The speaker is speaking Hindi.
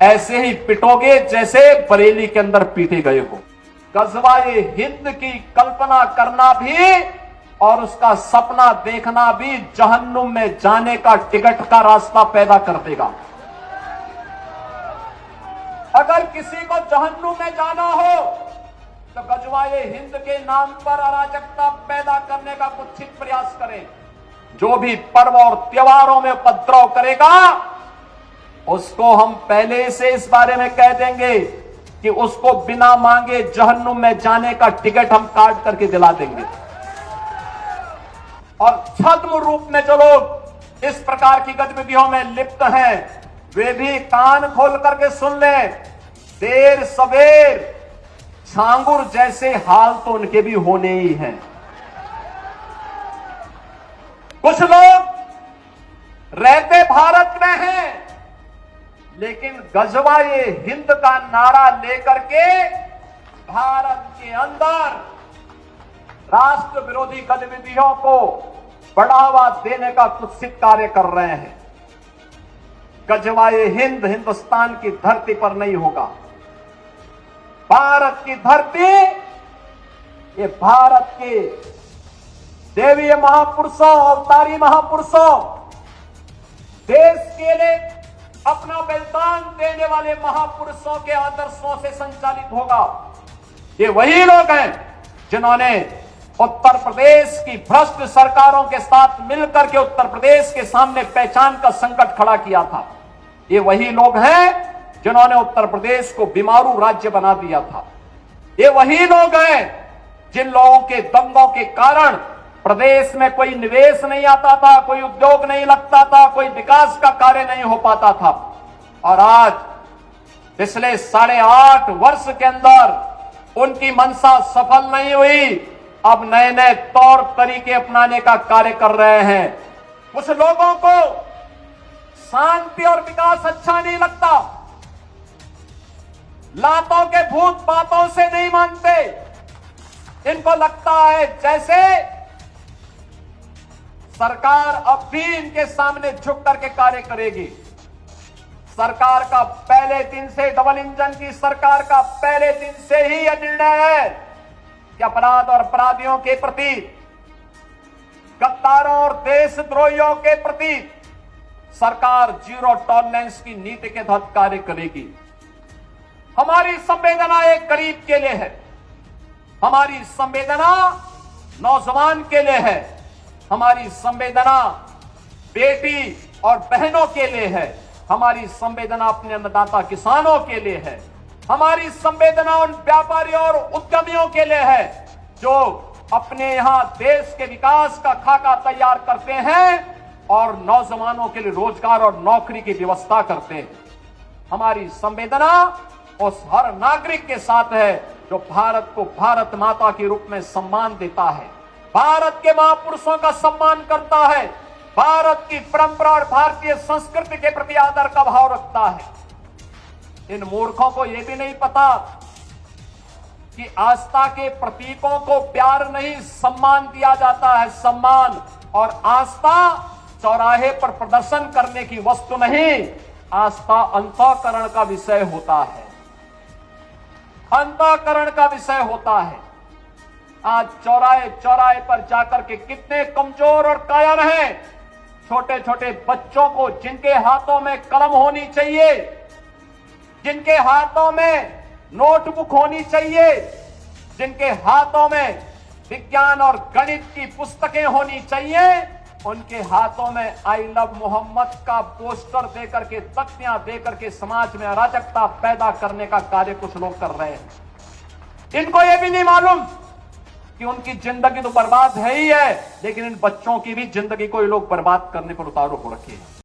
ऐसे ही पिटोगे जैसे बरेली के अंदर पीटे गए हो। गजवाए हिंद की कल्पना करना भी और उसका सपना देखना भी जहन्नुम में जाने का टिकट का रास्ता पैदा कर देगा। अगर किसी को जहन्नुम में जाना हो तो गजवाए हिंद के नाम पर अराजकता पैदा करने का कुत्सित प्रयास करें। जो भी पर्व और त्योहारों में उपद्रव करेगा उसको हम पहले से इस बारे में कह देंगे कि उसको बिना मांगे जहन्नुम में जाने का टिकट हम काट करके दिला देंगे। और छद्म रूप में जो लोग इस प्रकार की गतिविधियों में लिप्त हैं वे भी कान खोल करके सुन लें, देर सवेर छांगुर जैसे हाल तो उनके भी होने ही हैं। कुछ लोग रहते भारत में हैं लेकिन गजवाए हिंद का नारा लेकर के भारत के अंदर राष्ट्र विरोधी गतिविधियों को बढ़ावा देने का कुत्सित कार्य कर रहे हैं। गजवाए हिंद हिंदुस्तान की धरती पर नहीं होगा। भारत की धरती ये भारत के देवीय महापुरुषों अवतारी महापुरुषों देश के लिए अपना बलिदान देने वाले महापुरुषों के आदर्शों से संचालित होगा। ये वही लोग हैं जिन्होंने उत्तर प्रदेश की भ्रष्ट सरकारों के साथ मिलकर के उत्तर प्रदेश के सामने पहचान का संकट खड़ा किया था। ये वही लोग हैं जिन्होंने उत्तर प्रदेश को बीमारू राज्य बना दिया था। ये वही लोग हैं जिन लोगों के दंगों के कारण प्रदेश में कोई निवेश नहीं आता था, कोई उद्योग नहीं लगता था, कोई विकास का कार्य नहीं हो पाता था। और आज पिछले 8.5 वर्ष के अंदर उनकी मंशा सफल नहीं हुई। अब नए नए तौर तरीके अपनाने का कार्य कर रहे हैं। कुछ लोगों को शांति और विकास अच्छा नहीं लगता, लातों के भूत बातों से नहीं मानते। इनको लगता है जैसे सरकार अब भी इनके सामने झुक करके कार्य करेगी। सरकार का पहले दिन से, डबल इंजन की सरकार का पहले दिन से ही यह निर्णय है कि अपराध और अपराधियों के प्रति, गद्दारों और देशद्रोहियों के प्रति सरकार जीरो टॉलरेंस की नीति के तहत कार्य करेगी। हमारी संवेदना एक गरीब के लिए है, हमारी संवेदना नौजवान के लिए है, हमारी संवेदना बेटी और बहनों के लिए है, हमारी संवेदना अपने अन्नदाता किसानों के लिए है, हमारी संवेदना उन व्यापारियों और उद्यमियों के लिए है जो अपने यहां देश के विकास का खाका तैयार करते हैं और नौजवानों के लिए रोजगार और नौकरी की व्यवस्था करते हैं। हमारी संवेदना उस हर नागरिक के साथ है जो भारत को भारत माता के रूप में सम्मान देता है, भारत के महापुरुषों का सम्मान करता है, भारत की परंपरा और भारतीय संस्कृति के प्रति आदर का भाव रखता है। इन मूर्खों को यह भी नहीं पता कि आस्था के प्रतीकों को प्यार नहीं सम्मान दिया जाता है। सम्मान और आस्था चौराहे पर प्रदर्शन करने की वस्तु नहीं, आस्था अंतःकरण का विषय होता है, अंतःकरण का विषय होता है। आज चौराहे चौराहे पर जाकर के कितने कमजोर और कायर हैं छोटे छोटे बच्चों को, जिनके हाथों में कलम होनी चाहिए, जिनके हाथों में नोटबुक होनी चाहिए, जिनके हाथों में विज्ञान और गणित की पुस्तकें होनी चाहिए, उनके हाथों में आई लव मोहम्मद का पोस्टर देकर के, तख्तियां देकर के समाज में अराजकता पैदा करने का कार्य कुछ लोग कर रहे हैं। इनको यह भी नहीं मालूम कि उनकी जिंदगी तो बर्बाद है ही है, लेकिन इन बच्चों की भी जिंदगी को ये लोग बर्बाद करने पर उतारू हो रखे हैं।